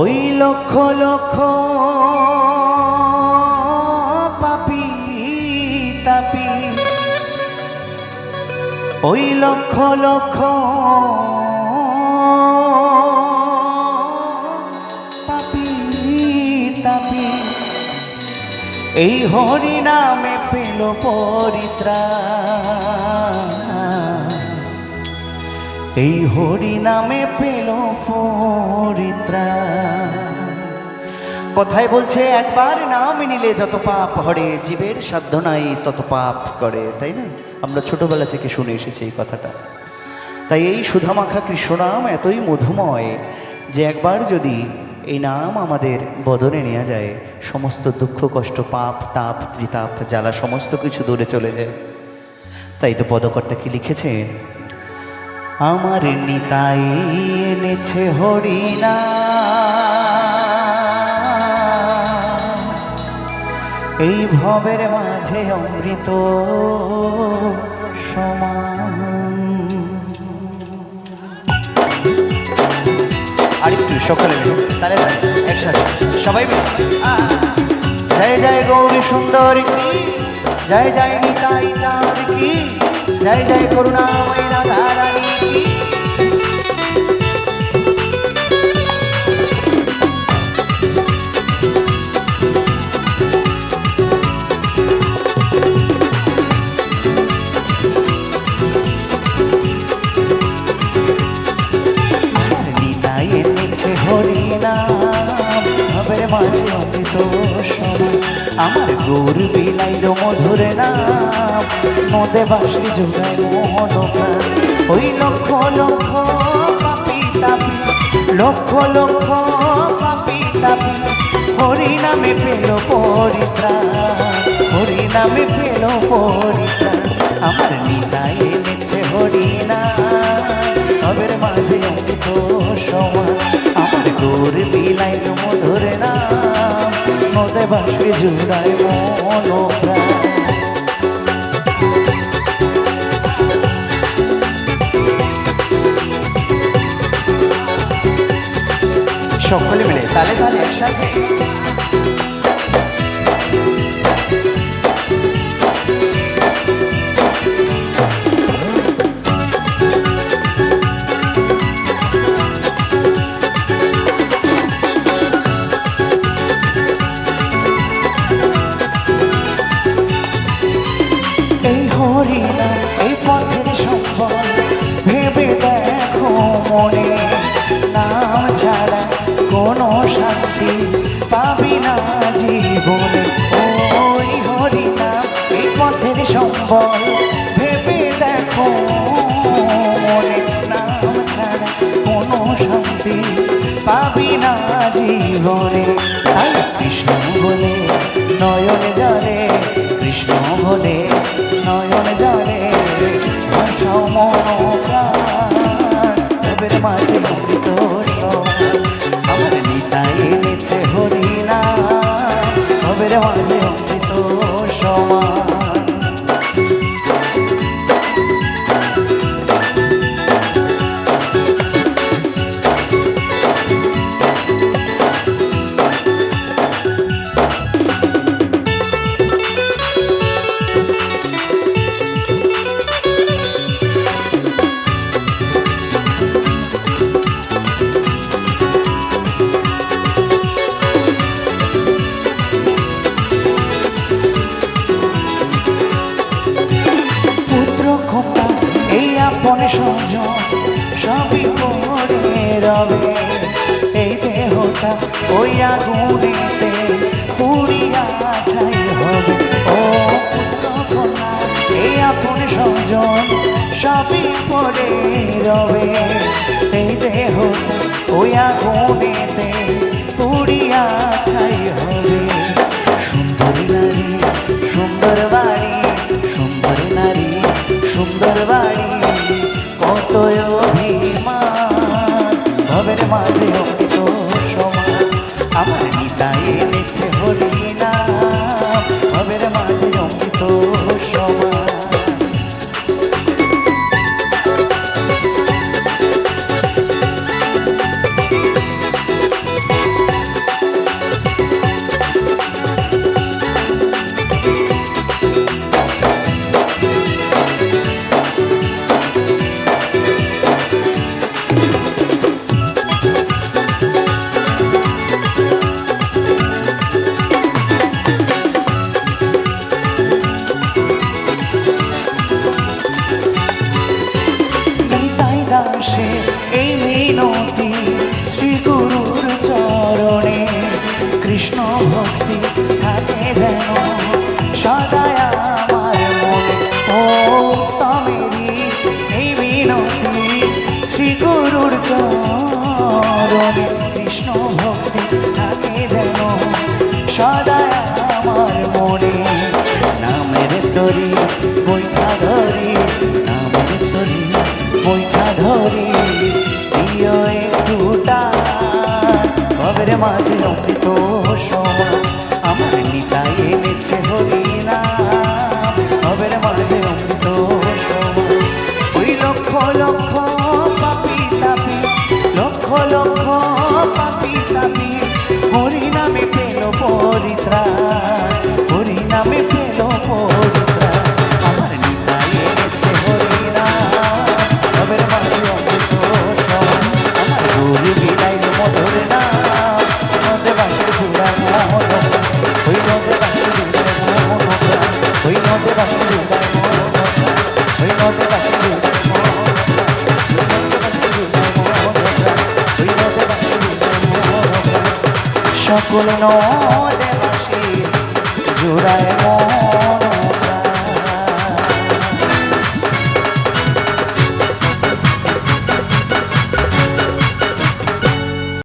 ওই লক্ষ লক্ষ পাপি তাপি, ওই লক্ষ লক্ষ পাপি তাপি এই হরি নামে পেল পরিত্রাণ, এই হরি নামে পেল পরিত্রাণ। কথায় বলছে একবার নাম নিলে যত পাপ হরে, জীবের সাধ্য নাই তত পাপ করে, তাই না? আমরা ছোটবেলা থেকে শুনে এসেছি এই কথাটা। তাই এই সুধামাখা কৃষ্ণনাম এতই মধুময় যে একবার যদি এই নাম আমাদের বদনে নেওয়া যায়, সমস্ত দুঃখ কষ্ট পাপ তাপ ত্রিতাপ জ্বালা সমস্ত কিছু দূরে চলে যায়। তাই তো পদকর্তা কি লিখেছেন, আমার নিতাই এনেছে হরিনা, এই ভবের মাঝে অমৃত সমান। আরেকটু সকলে মিলে তালে তালে একসাথে সবাই মিলে জয় জয় গৌরী সুন্দর কি, জয় জয় নিতাই চাঁদ কি, জয় জয় করুণাময়ী রাধা রানী কি। আমার গৌর বিলাইল মধুর নাম, নদে বাঁশি জোড়ায় মোহন প্রাণ। ওই লক্ষ লক্ষ পাপি তাপি, লক্ষ লক্ষ পাপি তাপি হরি নামে পেল পরিত্রাণ, হরি নামে পেল পরিত্রাণ। আমার নিতাই এনেছে হরি নাম, ভবের মাঝে অমৃত সমান। আমার গৌর বিলাইল মধুর নাম, নদে বাঁশি জোড়ায় মন প্রাণ। সকলে মিলে তালে তালে একসাথে হরিনাম এই পথের সম্বল, ভেবে দেখো মনে, নাম ছাড়া কোনো শান্তি পাবি না জীবনে। ওই হরিনাম এই পথের সম্বল, ভেবে দেখো মনে, নাম ছাড়া কোনো শান্তি পাবি না জীবনে। তাই কৃষ্ণ বলে নয়নে জলে, কৃষ্ণ বলে নয়ন জলে ভাষাও মন প্রাণ, ভবের মাঝে অমৃত সমান। আমার নিতাই এনেছে হরিনাম, ভবের মাঝে অমৃত সমান। সংযম সবই পড়ে রবে, এই দেহটা ওই আগুনেতে পুড়িয়া ছাই হবে। ও পুত্র কন্যা এই আপন সংযম সবই পড়ে রবে, এই দেহটা ওই আগুনেতে পুড়িয়া ছাই হবে। সুন্দর নারী সুন্দর বাড়ি, সুন্দর নারী সুন্দর বাড়ি, কত অভিমান ভবের মাঝে অমৃত সমান। আমার নিতাই এনেছে হরিনাম, ভবের মাঝে অমৃত সমান। মাঝে অমৃত সমান আমার নিতাই এনেছে হরিনাম, ভবের মাঝে অমৃত সমান। ওই লক্ষ লক্ষ পাপি তাপি, লক্ষ লক্ষ পাপি তাপি হরিনামে পেল পরিত্রাণ, হরিনামে পেল পরিত্রাণ। আমার নিতাই এনেছে হরিনাম, ভবের মাঝে অমৃত সমান আমার গুরু বিলাইল মধুর নাম। নদে বাসে জুড়ায় মোহন, ওই নদে বাসে জুড়ায় মোহন, ওই নদে বাসে জুড়ায় মোহন, ওই নদে বাসে জুড়ায় মোহন, ওই নদে বাসে জুড়ায় মোহন। সকল নদে বাসে জুড়ায় মোহন।